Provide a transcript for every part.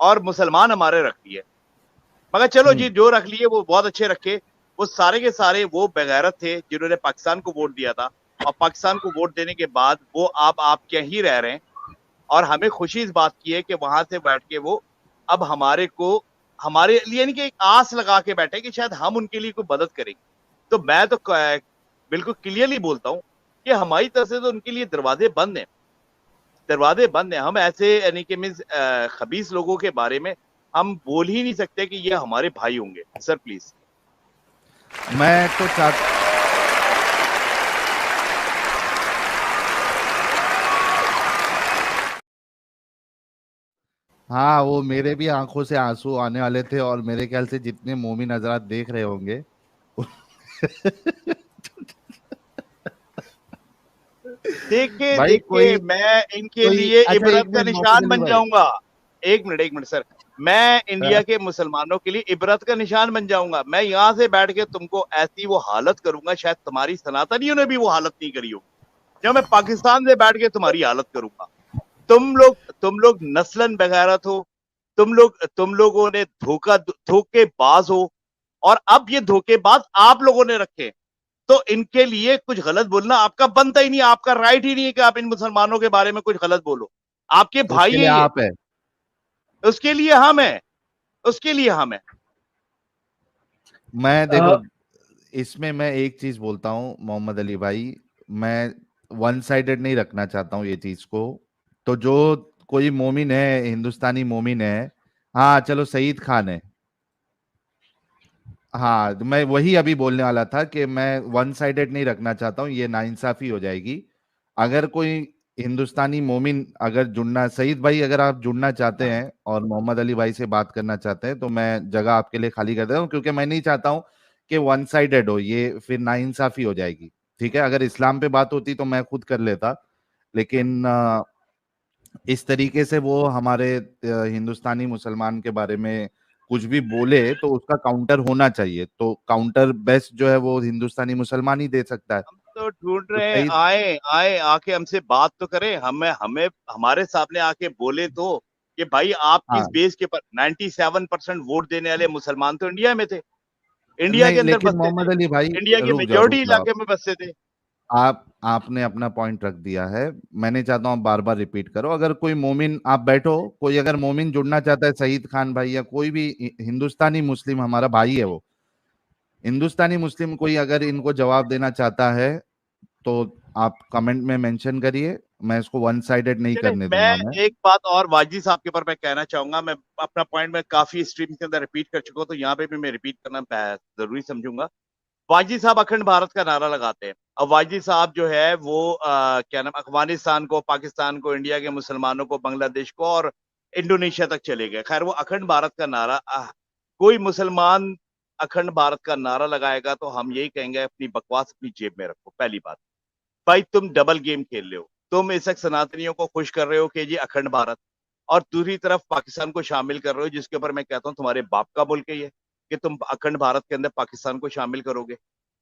और मुसलमान हमारे रख लिए। मगर चलो जी, जो रख लिए वो बहुत अच्छे रखे। वो सारे के सारे वो बेगैरत थे जिन्होंने पाकिस्तान को वोट दिया था, और पाकिस्तान को वोट देने के बाद वो आप क्या ही रह रहे हैं। और हमें खुशी इस बात की है कि वहां से बैठ के वो अब हमारे लिए यानी कि एक आस लगा के बैठे कि शायद हम उनके लिए कोई मदद करेंगे। तो मैं तो बिल्कुल क्लियरली बोलता हूँ कि हमारी तरफ से तो उनके लिए दरवाजे बंद हैं, दरवाजे बंद हैं। हम ऐसे यानी कि मीन्स खबीस लोगों के बारे में हम बोल ही नहीं सकते कि ये हमारे भाई होंगे। Sir please. मैं तो चाहता हाँ, वो मेरे भी आंखों से आंसू आने वाले थे, और मेरे ख्याल से जितने मोमिन हजरात देख रहे होंगे देखिए भाई देखिए, मैं इनके कोई लिए अच्छा, इबरत एक का मिनट मोहम्मद निशान अली बन भाई। जाऊंगा। एक मिनट सर, मैं इंडिया हाँ, के मुसलमानों के लिए इबरत का निशान बन जाऊंगा। मैं यहाँ से बैठ के तुमको ऐसी वो हालत करूंगा, शायद तुम्हारी सनातनियों ने भी वो हालत नहीं करी होगी, जब मैं पाकिस्तान से बैठ के तुम्हारी हालत करूंगा। तुम लोग नस्लन बगैरत हो। तुम लोगों ने धोखेबाज हो। और अब ये धोखेबाज आप लोगों ने रखे। तो इनके लिए कुछ गलत बोलना आपका बनता ही नहीं, आपका राइट ही नहीं है कि आप इन मुसलमानों के बारे में कुछ गलत बोलो। आपके भाई उसके है लिए ये। आप है। उसके लिए हम है। उसके लिए हम है। मैं देखो, इसमें मैं एक चीज बोलता हूँ मोहम्मद अली भाई, मैं वन साइडेड नहीं रखना चाहता हूँ ये चीज को। तो जो कोई मोमिन है, हिंदुस्तानी मोमिन है, हाँ चलो सईद खान है, हाँ तो मैं वही अभी बोलने वाला था कि मैं वन साइडेड नहीं रखना चाहता हूँ, ये नाइंसाफी हो जाएगी। अगर कोई हिंदुस्तानी मोमिन अगर जुड़ना, सईद भाई अगर आप जुड़ना चाहते हैं और मोहम्मद अली भाई से बात करना चाहते हैं, तो मैं जगह आपके लिए खाली कर देता हूँ, क्योंकि मैं नहीं चाहता हूँ कि वन साइडेड हो, ये फिर नाइंसाफी हो जाएगी। ठीक है, अगर इस्लाम पे बात होती तो मैं खुद कर लेता, लेकिन इस तरीके से वो हमारे हिंदुस्तानी मुसलमान के बारे में कुछ भी बोले तो उसका काउंटर होना चाहिए, तो काउंटर बेस्ट जो है वो हिंदुस्तानी मुसलमान ही दे सकता है। हम तो ढूंढ तो रहे हैं, सही। आए आए आके हमसे बात तो करें, हमें हमें हमारे सामने आके बोले तो कि भाई आप किस हाँ, बेस के पर 97% वोट देने वाले मुसलमान तो इंडिया में थे, इंडिया नहीं के अंदर लेकिन बसते थे, मोहम्मद अली भाई, इंडिया के रुक मेजोरिटी जाओ आप। इलाके में बसते थे। आपने अपना पॉइंट रख दिया है, मैं नहीं चाहता हूँ आप बार बार रिपीट करो। अगर कोई मोमिन, आप बैठो, कोई अगर मोमिन जुड़ना चाहता है, सईद खान भाई या कोई भी हिंदुस्तानी मुस्लिम, हमारा भाई है वो, हिंदुस्तानी मुस्लिम कोई अगर इनको जवाब देना चाहता है तो आप कमेंट में मेंशन करिए, मैं इसको वन साइडेड नहीं चले, करने मैं दूंगा मैं। एक बात और वाजी साहब के ऊपर मैं कहना चाहूंगा। मैं अपना पॉइंट में काफी स्ट्रीम के अंदर रिपीट कर चुका हूं, तो यहाँ पे भी मैं रिपीट करना जरूरी समझूंगा। वाजी साहब अखंड भारत का नारा लगाते हैं। अब वाजी साहब जो है वो क्या नाम, अफगानिस्तान को, पाकिस्तान को, इंडिया के मुसलमानों को, बांग्लादेश को और इंडोनेशिया तक चले गए। खैर, वो अखंड भारत का नारा कोई मुसलमान अखंड भारत का नारा लगाएगा तो हम यही कहेंगे अपनी बकवास अपनी जेब में रखो। पहली बात, भाई तुम डबल गेम खेल रहे हो। तुम इस वक्त सनातनियों को खुश कर रहे हो कि जी अखंड भारत, और दूसरी तरफ पाकिस्तान को शामिल कर रहे हो, जिसके ऊपर मैं कहता हूं तुम्हारे बाप का मुल्क है ये, कि तुम अखंड भारत के अंदर पाकिस्तान को शामिल करोगे।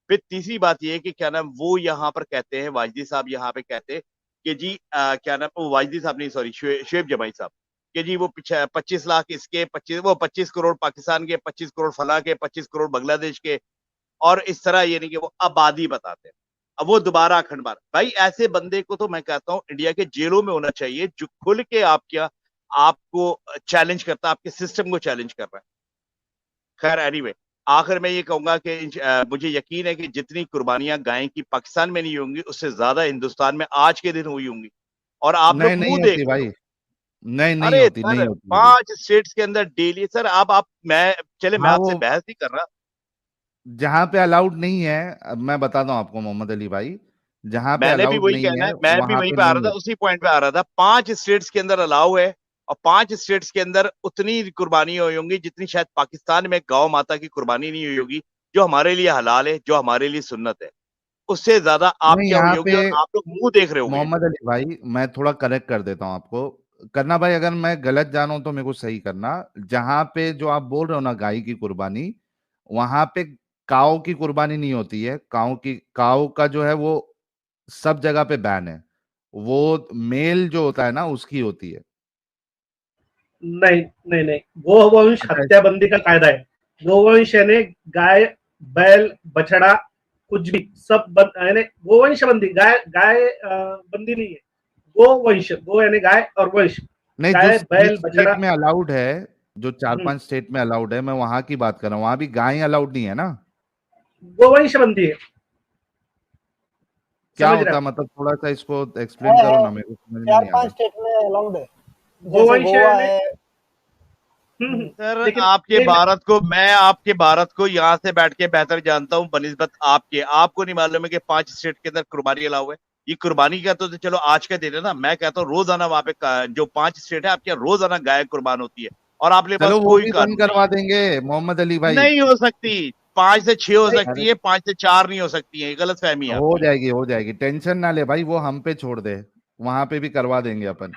फिर तीसरी बात यह है कि क्या नाम, वो यहाँ पर कहते हैं, वाजदी साहब यहाँ पे कहते हैं कि जी क्या नाम, वो वाजदी साहब नहीं, सॉरी, शुएब जमाई साहब, कि जी वो पीछे 25 लाख इसके, 25 करोड़ पाकिस्तान के, 25 करोड़ फला के, 25 करोड़ बांग्लादेश के, और इस तरह यानी कि वो आबादी बताते हैं। अब वो दोबारा अखंड भारत, भाई ऐसे बंदे को तो मैं कहता हूं इंडिया के जेलों में होना चाहिए, जो खुल के आप क्या आपको चैलेंज करता है, आपके सिस्टम को चैलेंज कर रहा है। खैर एनीवे, आखिर में ये कहूंगा कि मुझे यकीन है कि जितनी कुर्बानियां गाय की पाकिस्तान में नहीं होंगी, उससे ज्यादा हिंदुस्तान में आज के दिन हुई होंगी। और आप नहीं, लोग नहीं मुंह देख होती रहे हो। भाई, नहीं नहीं अरे होती, सर, नहीं होती मेरी। 5 स्टेट्स के अंदर डेली सर, अब आप मैं चले, मैं हाँ, आपसे वो बहस नहीं कर रहा। जहां पे अलाउड नहीं है, अब मैं बताता हूँ आपको मोहम्मद अली भाई, जहां पे मैंने भी अलाउड वही नहीं कहना है है, मैं भी वहां वहीं पे पे आ नहीं रहा था, होती। उसी पॉइंट पे आ रहा था। 5 स्टेट्स के अंदर अलाउ है, और 5 स्टेट्स के अंदर उतनी कुर्बानी हुई होंगी जितनी शायद पाकिस्तान में गौ माता की कुर्बानी नहीं हुई होगी, जो हमारे लिए हलाल है, जो हमारे लिए सुन्नत है। उससे ज्यादा आप नहीं, क्या हुई यहाँ होगी, पे और आप लोग मुंह देख रहे होगे। मोहम्मद अली भाई, मैं थोड़ा करेक्ट कर देता हूँ आपको। करना भाई, अगर मैं गलत जाना हूं तो मेरे को सही करना। जहां पे जो आप बोल रहे हो ना गाय की कुर्बानी, वहां पे काऊ की कुर्बानी नहीं होती है। काऊ का जो है वो सब जगह पे बैन है, वो मेल जो होता है ना उसकी होती है। नहीं नहीं नहीं, गोवंश अच्छा, हत्याबंदी का कायदा है। गोवंश यानी गाय, बैल, बछड़ा, कुछ भी सब यानी गोवंश बंदी, गाय गाय बंदी नहीं है। गोवंश, गो यानी गाय और वंश नहीं, जो गाय, जिस बैल, बछड़ा। स्टेट में अलाउड है, जो 4-5 स्टेट में अलाउड है, मैं वहां की बात कर रहा हूँ, वहां भी गाय अलाउड नहीं है ना? गोवंश बंदी है, क्या समझ रहे होता, हो? मतलब थोड़ा सा इसको एक्सप्लेन करो है ना, मेरे को समझ में नहीं आ 4-5 रहा। स्टेट में अलाउड है, जैसे गोवंश गोवा यानी है। सर लेकिन आपके नहीं, भारत को, मैं आपके भारत को यहाँ से बैठ के बेहतर जानता हूँ बनिस्बत आपके। आपको नहीं मालूम है कि 5 स्टेट के अंदर कुर्बानी अलाउ है? ये कुर्बानी का तो चलो आज का दिन है ना, मैं कहता हूँ रोजाना वहां पे जो 5 स्टेट है आपके, रोजाना गाय कुर्बान होती है और आपके पास चलो वो कोई भी बंद कानून नहीं करवा है। देंगे मोहम्मद अली भाई। नहीं हो सकती, 5 से 6 हो नहीं, सकती अरे है, 5 से 4 नहीं हो सकती है। ये गलत फहमी है हो आपकी। जाएगी, हो जाएगी, टेंशन ना ले भाई, वो हम पे छोड़ दे, वहां पे भी करवा देंगे अपन।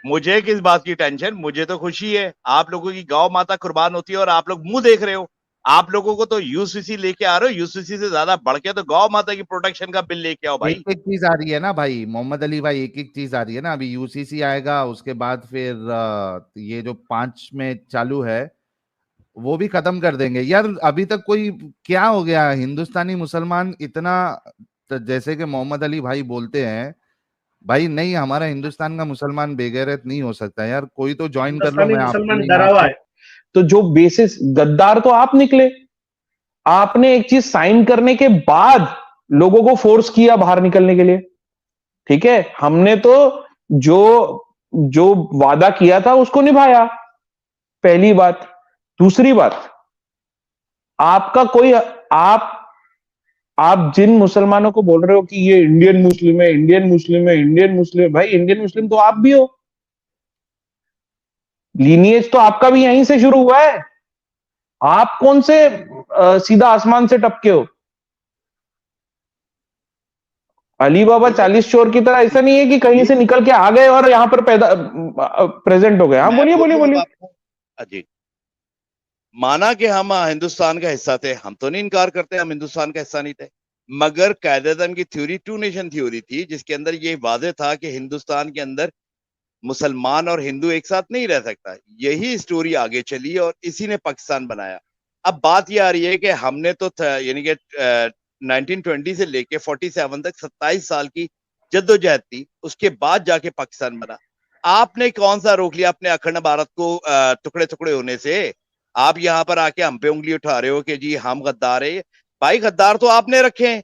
मुझे किस बात की टेंशन, मुझे तो खुशी है। आप लोगों की गौ माता कुर्बान होती है और आप लोग मुंह देख रहे हो। आप लोगों को तो यूसीसी लेके आ रहे हो, यूसीसी से ज्यादा बढ़ के तो गौ माता की प्रोटेक्शन का बिल लेके आओ भाई। एक एक चीज आ रही है ना भाई मोहम्मद अली भाई, एक एक चीज आ रही है ना, अभी यूसीसी आएगा, उसके बाद फिर ये जो 5 में चालू है वो भी खत्म कर देंगे यार। अभी तक कोई, क्या हो गया हिंदुस्तानी मुसलमान इतना, जैसे कि मोहम्मद अली भाई बोलते हैं, भाई नहीं, हमारा हिंदुस्तान का मुसलमान बेगैरत नहीं हो सकता यार, कोई तो ज्वाइन कर लो, हिंदुस्तानी मैं मुसलमान आपके डरा यहाँ हुआ पे। है। तो जो बेसिस गद्दार तो आप निकले। आपने एक चीज साइन करने के बाद लोगों को फोर्स किया बाहर निकलने के लिए। ठीक है, हमने तो जो जो वादा किया था उसको निभाया, पहली बात। दूसरी बात, आपका कोई, आप जिन मुसलमानों को बोल रहे हो कि ये इंडियन मुस्लिम है, इंडियन मुस्लिम है, इंडियन मुस्लिम है, भाई इंडियन मुस्लिम तो आप भी हो। लीनिएज तो आपका भी यहीं से शुरू हुआ है। आप कौन से सीधा आसमान से टपके हो? अली बाबा 40 चोर की तरह ऐसा नहीं है कि कहीं से निकल के आ गए और यहां पर पैदा प्रेजेंट हो गए। हाँ, मैं बोलिए बोलिए बोलूं अब बोलिए। आपको? अजी, माना कि हम हिंदुस्तान का हिस्सा थे, हम तो नहीं इनकार करते हम हिंदुस्तान का हिस्सा नहीं थे, मगर कायदेदन की थ्योरी टू नेशन थ्योरी थी, जिसके अंदर ये वादे था कि हिंदुस्तान के अंदर मुसलमान और हिंदू एक साथ नहीं रह सकता। यही स्टोरी आगे चली और इसी ने पाकिस्तान बनाया। अब बात यह आ रही है कि हमने तो यानी कि 1920 से लेके 47 तक 27 साल की जद्दोजहद थी, उसके बाद जाके पाकिस्तान बना। आपने कौन सा रोक लिया अपने अखंड भारत को टुकड़े टुकड़े होने से? आप यहां पर आके हम पे उंगली उठा रहे हो कि जी हम गद्दार है। भाई गद्दार तो आपने रखे हैं,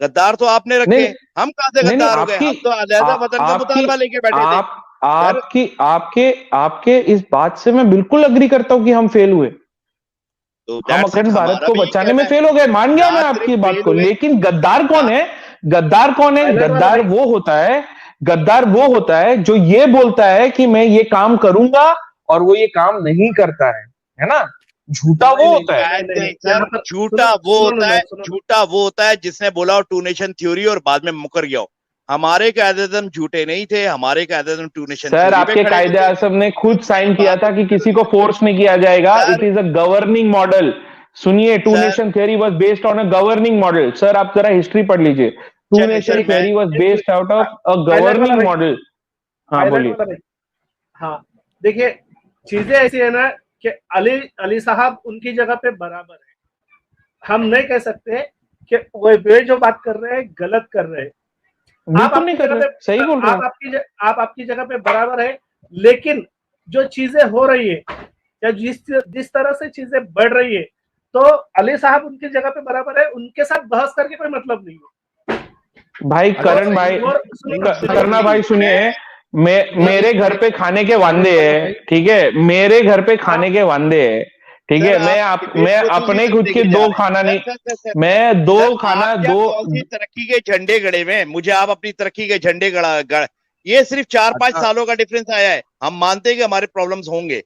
गद्दार तो आपने रखे नहीं हैं। हम कहां से नहीं नहीं, गद्दार हो गए? आपकी हम तो अलहदा वतन का आपकी मुतालबा लेके बैठे थे आप सर। आपकी आपके आपके इस बात से मैं बिल्कुल अग्री करता हूं कि हम फेल हुए। तो हम दैट्स इट, अखंड भारत हमारा को भी यही बचाने कहना में है। फेल हो गए, मान गया ना मैं सिर्फ आपकी बात फेल को, हुए, लेकिन गद्दार ना कौन है? गद्दार कौन है? साइलेंट वाला गद्दार भाई, वो होता है, गद्दार वो होता है जो ये बोलता है कि मैं ये काम करूंगा और वो ये काम नहीं करता है ना? झूठा वो नहीं नहीं होता है। नहीं नहीं नहीं, सर यहाँ पर झूठा सुनो वो सुनो होता ना, है, सुनो। झूठा वो होता है जिसने बोला हो टू नेशन थ्योरी और बाद में मुकर गया हो। हमारे कायदे-ए-आज़म झूठे नहीं थे, हमारे Quaid-e-Azam to nation sir, theory पे आपके खड़े कायदे थे। आजम ने खुद साइन किया बात था कि किसी को फोर्स नहीं किया जाएगा। It sir is a governing model. सुनिए, two sir nation theory was based on a governing model. Sir, आप जरा हिस्ट्री पढ़ लीजिए। टू चले सर नेशन एक मैं थ्योरी वाज एक based out of a pilot वाला गवर्निंग भाई, मॉडल। हाँ, पायलट बोलिए। वाला भाई। हाँ, देखिए, चीजें ऐसी है ना कि अली अली साहब उनकी जगह पे बराबर है। हम नहीं कह सकते कि वे जो बात कर रहे हैं गलत कर रहे हैं। आप बिल्कुल नहीं आपकी कर जगह रहे, पे सही बोल रहे आप हैं। आपकी जगह पे बराबर है, लेकिन जो चीजें हो रही है या जिस जिस तरह से चीजें बढ़ रही है, तो अली साहब उनकी जगह पे बराबर है, उनके साथ बहस करके कोई मतलब नहीं है। भाई अच्छा करण सही भाई, है, और सुनो ना, सुनो करना भाई, सुनिए। मेरे एक घर पे खाने के वांदे हैं, भाई, ठीक है? मेरे घर पे आप खाने के वांदे हैं, ठीक सर है? आप मैं डिबेट को दूसरी अपने तरफ खुद के लेके जा दो रहे खाना हैं। नहीं, सर मैं दो सर आप खाना क्या दो। कौन सी तरक्की के झंडे गड़े हुए हैं? मुझे आप अपनी तरक्की के झंडे गड़ ये सिर्फ 4-5 अच्छा सालों का डिफरेंस आया है। हम मानते हैं कि हमारे प्रॉब्लम्स होंगे,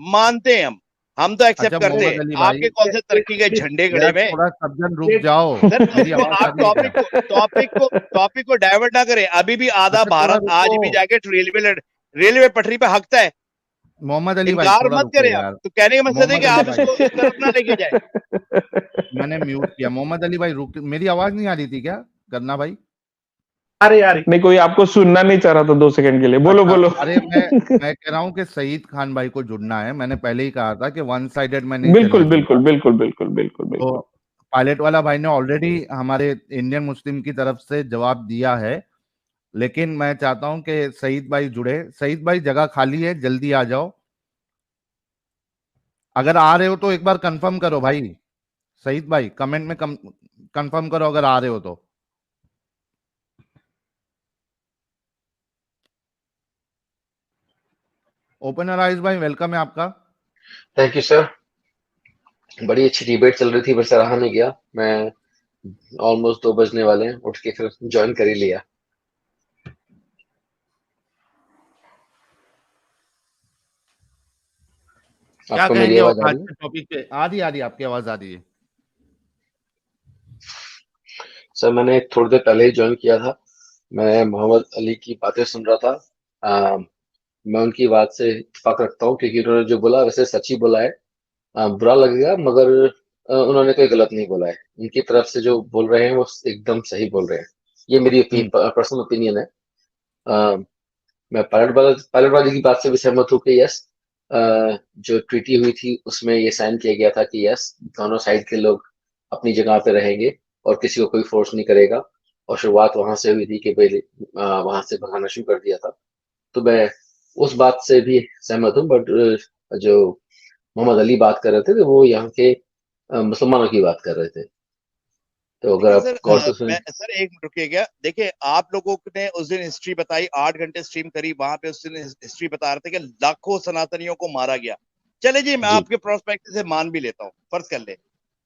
मानते हैं हम तो एक्सेप्ट अच्छा करते मोहम्मद हैं। अली भाई, आपके कौन से तरक्की के झंडे गड़े यार हुए हैं? थोड़ा सज्जन रुक एक जाओ, सर मेरी तो आवाज आ आप रही है क्या? टॉपिक को डाइवर्ट ना करें। अभी भी आधा अच्छा थोड़ा भारत आज रुको भी जाके रेलवे पटरी पे हकता है। मोहम्मद अली भाई, इनकार थोड़ा मत रुको करें आप, यार। तो कहने का मकसद है कि मोहम्मद अली आप भाई, इसको इस तरफ ना लेके जाए। मैंने म्यूट किया। मोहम्मद अली भाई रुक, मेरी आवाज नहीं आ रही थी क्या करना भाई? आ रही नहीं, कोई आपको सुनना नहीं चाह रहा था 2 सेकंड के लिए, बोलो अच्छा, बोलो। अरे मैं कह रहा हूँ कि सईद खान भाई को जुड़ना है। मैंने पहले ही कहा था कि वन साइडेड मैं नहीं बिल्कुल चलने बिल्कुल दूंगा। बिल्कुल बिल्कुल बिल्कुल तो बिल्कुल। पायलट वाला भाई ने ऑलरेडी हमारे इंडियन मुस्लिम की तरफ से जवाब दिया है, लेकिन मैं चाहता हूं कि सईद भाई जुड़े। सईद भाई जगह खाली है, जल्दी आ जाओ। अगर आ रहे हो तो एक बार कंफर्म करो भाई। सईद भाई कमेंट में कंफर्म करो अगर आ रहे हो तो। ओपनर आइज भाई, वेलकम है आपका। Thank you sir. बड़ी अच्छी डिबेट चल रही थी, पर सराहा नहीं गया। मैं ऑलमोस्ट 2 बजने वाले हैं, उठ के फिर ज्वाइन कर ही लिया। क्या आपको मेरी कहेंगे आवाज आ आज रही है? के टॉपिक पे? आ रही आपकी आवाज आ रही है। सर मैंने थोड़ी देर पहले ही ज्वाइन किया था। मैं मोहम्मद अली की बातें सुन रहा था। मैं उनकी बात से इत्तेफाक रखता हूँ, क्योंकि उन्होंने जो बोला वैसे सच ही बोला है। बुरा लगेगा, मगर उन्होंने कोई गलत नहीं बोला है। उनकी तरफ से जो बोल रहे हैं वो एकदम सही बोल रहे हैं। ये मेरी पर्सनल ओपिनियन है। अ, मैं पायलट वाले की बात से भी सहमत हूँ कि यस, जो ट्रीटी हुई थी उसमें ये साइन किया गया था कि यस, दोनों साइड के लोग अपनी जगह पे रहेंगे और किसी को कोई फोर्स नहीं करेगा। और शुरुआत वहां से हुई थी कि पहले वहां से भगाना शुरू कर दिया था। तो मैं उस बात से भी सहमत हूँ, बट जो मोहम्मद अली बात कर रहे थे तो वो यहाँ के मुसलमानों की बात कर रहे थे। तो अगर देखिए आप सर, गौर से सुने। मैं सर एक मिनट रुकिएगा। देखिए, आप लोगों ने उस दिन हिस्ट्री बताई, 8 घंटे स्ट्रीम करी, वहां पे उस दिन हिस्ट्री बता रहे थे कि लाखों सनातनियों को मारा गया। चले जी, मैं जी आपके प्रोस्पेक्टिव से मान भी लेता हूँ, फर्ज कर ले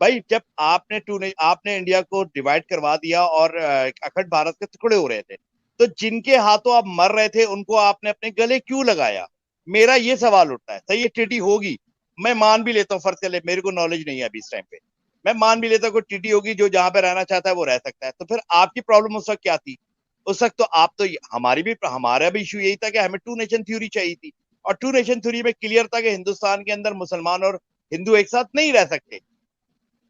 भाई, जब आपने इंडिया को डिवाइड करवा दिया और अखंड भारत के टुकड़े हो रहे थे, तो जिनके हाथों आप मर रहे थे उनको आपने अपने गले क्यों लगाया? मेरा ये सवाल उठता है। सही, ये ट्रीटी होगी, मैं मान भी लेता हूँ, फर्ज कर ले, मेरे को नॉलेज नहीं है अभी इस टाइम पे, मैं मान भी लेता हूँ कोई टीटी होगी, जो जहां पे रहना चाहता है वो रह सकता है। तो फिर आपकी प्रॉब्लम उस वक्त क्या थी? उस वक्त तो आप तो, हमारा भी इशू यही था कि हमें 2 नेशन थ्योरी चाहिए थी। और 2 नेशन थ्योरी में क्लियर था कि हिंदुस्तान के अंदर मुसलमान और हिंदू एक साथ नहीं रह सकते।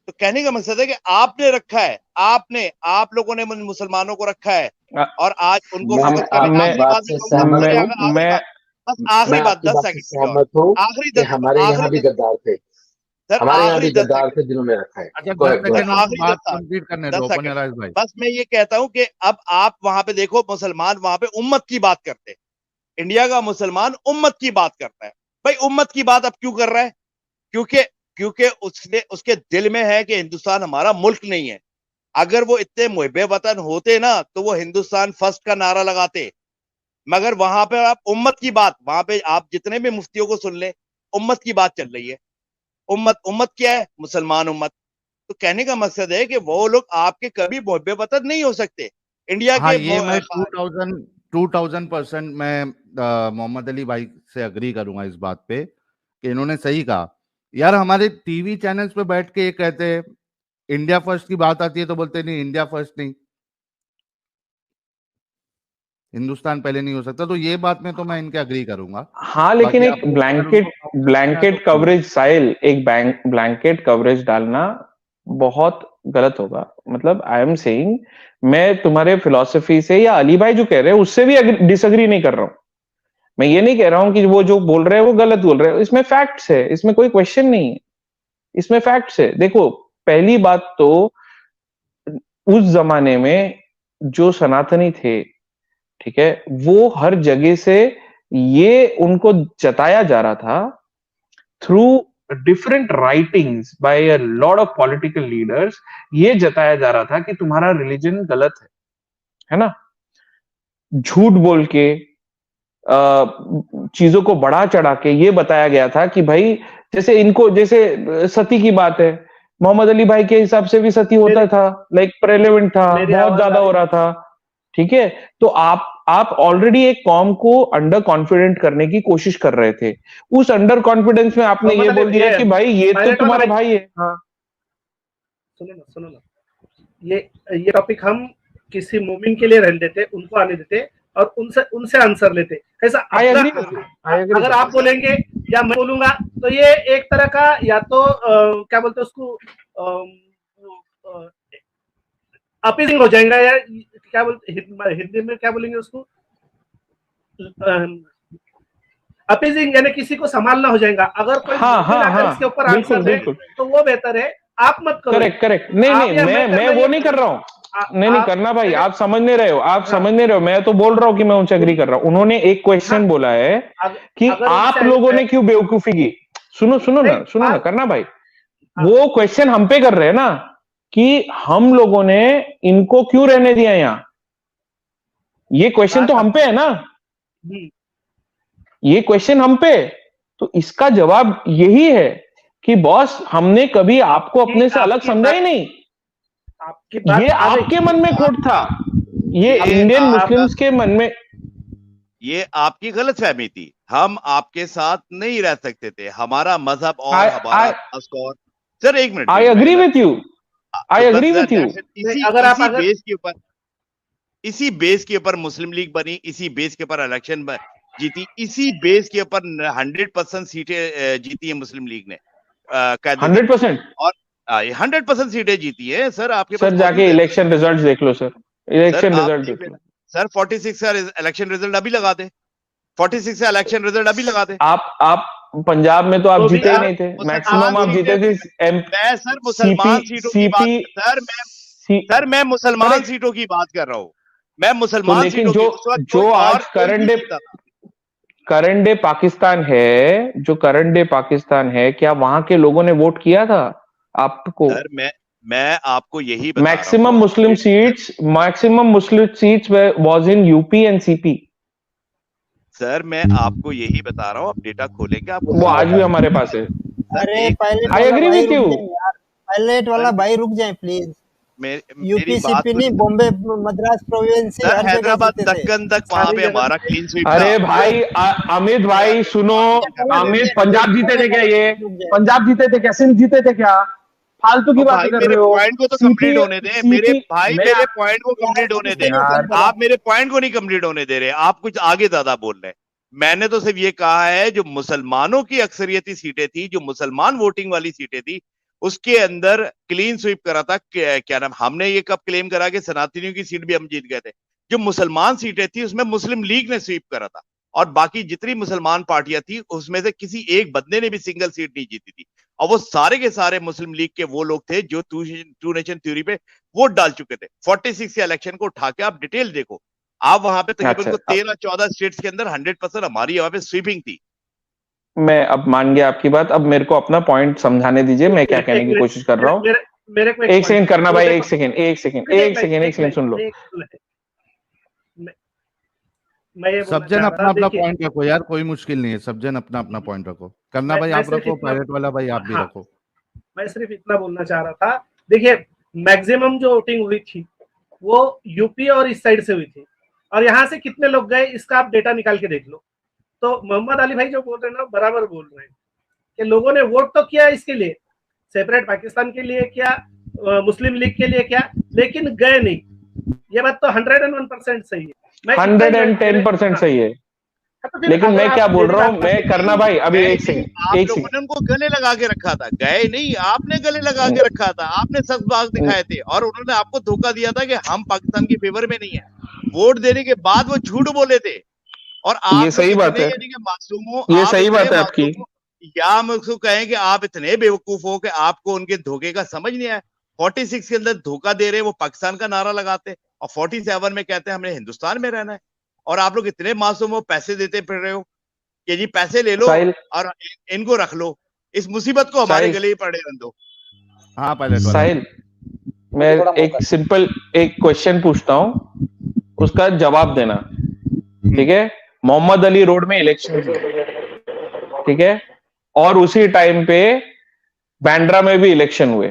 तो कहने का मकसद है कि आपने रखा है, आप लोगों ने मुसलमानों को रखा है, अ, और आज उनको मैं फोकस करने। आपकी आखिरी बात बात मैं से कहूंगा, सहमत मैं हूँ। आखिरी मैं बात, बस मैं आखिरी बात, आपकी 10 बात से सेकंड की और सहमत हूँ आखिरी कि 10 हमारे यहाँ आखिरी भी 10 गद्दार थे। सर, हमारे यहाँ आखिरी भी 10 गद्दार सेकंड, थे जिन्होंने रखा है। अच्छा, गो 10 अहेड, गो सर अहेड। सेकंड में तो आखिरी बात 10 कंप्लीट करने दो 10 सेकंड, ओपनर आइज भाई। बस मैं ये कहता हूं कि अब आप वहां पे देखो, मुसलमान वहां पे उम्मत की बात करते हैं। इंडिया का मुसलमान उम्मत की बात करता है। भाई उम्मत की बात अब क्यों कर रहा है? क्योंकि क्योंकि उसके दिल में है कि हिंदुस्तान हमारा मुल्क नहीं है। अगर वो इतने मुहिब्बे वतन होते ना, तो वो हिंदुस्तान फर्स्ट का नारा लगाते। मगर वहां पे आप उम्मत की बात, वहां पे आप जितने भी मुफ्तियों को सुन ले, उम्मत की बात चल रही है। उम्मत उम्मत क्या है? मुसलमान उम्मत। तो कहने का मकसद है कि वो लोग आपके कभी मुहिब्बे वतन नहीं हो सकते। इंडिया हाँ, के ये मैं 2000% मैं मोहम्मद अली भाई से अग्री करूंगा इस बात पे कि इन्होंने सही कहा। यार हमारे टीवी चैनल्स पे बैठ के ये कहते हैं, इंडिया फर्स्ट की बात आती है तो बोलते नहीं, इंडिया फर्स्ट नहीं, हिंदुस्तान पहले नहीं हो सकता। तो ये बात में तो मैं इनके अग्री करूंगा। हाँ, लेकिन बाकी एक आपको अगर ब्लैंकेट उनको काउंटर करना है तो ब्लैंकेट कवरेज साहिल, एक ब्लैंकेट कवरेज डालना बहुत गलत होगा। मतलब आई एम सेइंग, मैं तुम्हारे फिलॉसफी से या अली भाई जो कह रहे हैं उससे भी डिसएग्री नहीं कर रहा हूं। मैं ये नहीं कह रहा हूं कि वो जो बोल रहे हैं वो गलत बोल रहे हैं। इसमें फैक्ट्स है, इसमें कोई क्वेश्चन नहीं है, इसमें फैक्ट्स है। देखो, पहली बात तो उस जमाने में जो सनातनी थे, ठीक है, वो हर जगह से ये उनको जताया जा रहा था through different writings by a lot of political leaders. ये जताया जा रहा था कि तुम्हारा रिलीजन गलत है ना। झूठ बोल के चीजों को बढ़ा चढ़ा के ये बताया गया था कि भाई, जैसे इनको, जैसे सती की बात है, मोहम्मद अली भाई के हिसाब से भी सती होता था, लाइक प्रेलेवेंट था, मेरी बहुत आवाज ज्यादा आ हो रही रहा था। ठीक है, तो आप ऑलरेडी एक कॉम को अंडर कॉन्फिडेंट करने की कोशिश कर रहे थे। उस अंडर कॉन्फिडेंस में आपने ये मोहम्मद बोल अली, दिया ये कि भाई ये तो पायलट वाला तुम्हारा भाई, भाई है। हाँ, सुनो ना, ये टॉपिक हम किसी मोमिन के लिए रहने देते, उनको आने देते और उनसे उनसे आंसर लेते। कैसा आई अपना, एग्री, आई एग्री। अगर आप बोलेंगे या मैं बोलूंगा तो ये एक तरह का, या तो क्या बोलते हैं उसको, अपीजिंग हो जाएगा, या क्या बोलते हिंदी में क्या बोलेंगे उसको, अपीजिंग, यानी किसी को संभालना हो जाएगा। अगर कोई इसके ऊपर आंसर दे तो वो बेहतर है, आप मत करो। करेक्ट। नहीं, मैं वो नहीं कर रहा हूँ। नहीं करना भाई, आप समझ नहीं रहे हो, समझ नहीं रहे हो। मैं तो बोल रहा हूँ कि मैं उनसे एग्री कर रहा हूँ। उन्होंने एक क्वेश्चन बोला है कि आप लोगों ने क्यों बेवकूफी की। सुनो ना करना भाई, वो क्वेश्चन हम पे कर रहे हैं ना कि हम लोगों ने इनको क्यों रहने दिया यहाँ। ये क्वेश्चन तो हम पे है ना, ये क्वेश्चन हम पे। तो इसका जवाब यही है कि बॉस, हमने कभी आपको अपने से अलग समझा ही नहीं। ये आपके मन में खोट था, ये इंडियन मुस्लिम्स के मन में। ये आपकी गलतफहमी थी। हम आपके साथ नहीं रह सकते थे, हमारा मजहब और हमारा और। सर एक minute, I agree with you, I agree with you. इसी बेस के ऊपर मुस्लिम लीग बनी, इसी बेस के ऊपर इलेक्शन जीती, इसी बेस के ऊपर 100% सीटें जीती है मुस्लिम लीग ने। 100% और 100% सीटें जीती है सर। आपके सर जाके इलेक्शन रिजल्ट देख लो सर, इलेक्शन रिजल्ट देख लो सर। 46 का इलेक्शन रिजल्ट अभी लगा दे, 46 का इलेक्शन रिजल्ट अभी लगा दे। आप पंजाब में तो आप जीते ही नहीं थे, मैक्सिमम आप जीते थे। मैं सर मुसलमान सीटों की बात, सर मैं मुसलमान सीटों की बात कर रहा हूँ, मैं मुसलमान लेकिन जो आज करंट डे पाकिस्तान है, जो करंट डे पाकिस्तान है, क्या वहां के लोगों ने वोट किया था आपको? सर मैं आपको यही बता maximum Muslim seats was in UP and CP. Sir मैं आपको यही बता रहा हूँ, आप डेटा खोलेंगे आपको, वो आज भी हमारे पास है। अरे I agree with you. Pilot वाला भाई रुक जाए प्लीज। यूपी सीपी नहीं, बॉम्बे मद्रास प्रोविंस से हैदराबाद दक्कन तक वहां पे हमारा क्लीन स्वीप। अरे भाई अमित भाई सुनो, अमित पंजाब जीते थे क्या? ये पंजाब जीते थे क्या? सिंध जीते थे क्या? फालतू की बात कर रहे हो। पॉइंट को तो कंप्लीट होने दे मेरे भाई, मेरे पॉइंट को कंप्लीट होने दे। आप मेरे पॉइंट को नहीं कंप्लीट होने दे रहे, आप कुछ आगे ज्यादा बोल रहे हैं। मैंने तो सिर्फ ये कहा है जो मुसलमानों की अक्सरियती सीटें थी, जो मुसलमान वोटिंग वाली सीटें थी, उसके अंदर क्लीन स्वीप करा था। क्या नाम, हमने ये कब क्लेम करा कि सनातनियों की सीट भी हम जीत गए थे? जो मुसलमान सीटें थी उसमें मुस्लिम लीग ने स्वीप करा था, और बाकी जितनी मुसलमान पार्टियां थी उसमें से किसी एक बंदे ने भी सिंगल सीट नहीं जीती थी। और वो सारे के सारे मुस्लिम लीग के वो लोग थे जो टू नेशन थ्योरी पे वोट डाल चुके थे। 46 के इलेक्शन को उठा के आप डिटेल देखो, आप वहां पे तकरीबन 13-14 स्टेट्स के अंदर 100% हमारी वहां पे स्वीपिंग थी। मैं अब मान गया आपकी बात, अब मेरे को अपना पॉइंट समझाने दीजिए, मैं क्या कहने की कोशिश कर रहा हूँ। एक सेकंड करना भाई, एक सेकंड सुन लो। सब जन अपना अपना पॉइंट रखो यार, कोई मुश्किल नहीं है, सब जन अपना अपना पॉइंट रखो। करना भाई आप रखो, पायलट वाला भाई आप भी रखो। मैं सिर्फ इतना बोलना चाह रहा था, देखिए मैक्सिमम जो वोटिंग हुई थी वो यूपी और इस साइड से हुई थी, और यहाँ से कितने लोग गए इसका आप डेटा निकाल के देख लो। तो मोहम्मद अली भाई जो बोल रहे हैं ना, बराबर बोल रहे हैं कि लोगों ने वोट तो किया इसके लिए, सेपरेट पाकिस्तान के लिए क्या, मुस्लिम लीग के लिए क्या, लेकिन गए नहीं। ये बात तो 101% सही है, 110% सही है। लेकिन मैं क्या बोल रहा हूँ, मैं करना भाई अभी एक सेकंड उनको गले लगा के रखा था, गए नहीं, आपने गले लगा के रखा था, आपने सब बाग दिखाए थे, और उन्होंने आपको धोखा दिया था कि हम पाकिस्तान की फेवर में नहीं है। वोट देने के बाद वो झूठ बोले थे। और आप ये सही बात है, ये सही बात है आपकी। या हम उसको कहें कि आप इतने बेवकूफ हो कि आपको उनके धोखे का समझ नहीं आया। 46 के अंदर धोखा दे रहे, वो पाकिस्तान का नारा लगाते, और 47 में कहते हैं हमने हिंदुस्तान में रहना है। और आप लोग इतने मासूम हो, पैसे देते फिर रहे हो कि जी पैसे ले लो और इनको रख लो, इस मुसीबत को हमारे गले ही पड़े रहने दो। हाँ पायलट साहिल, मैं एक सिंपल एक क्वेश्चन पूछता हूं, उसका जवाब देना, ठीक है? मोहम्मद अली रोड में इलेक्शन, ठीक है, और उसी टाइम पे बांद्रा में भी इलेक्शन हुए,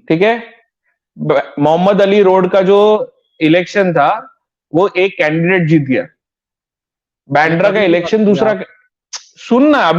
ठीक है? मोहम्मद अली रोड का जो इलेक्शन था वो एक कैंडिडेट जीत गया, बांद्रा का इलेक्शन दूसरा। सुनना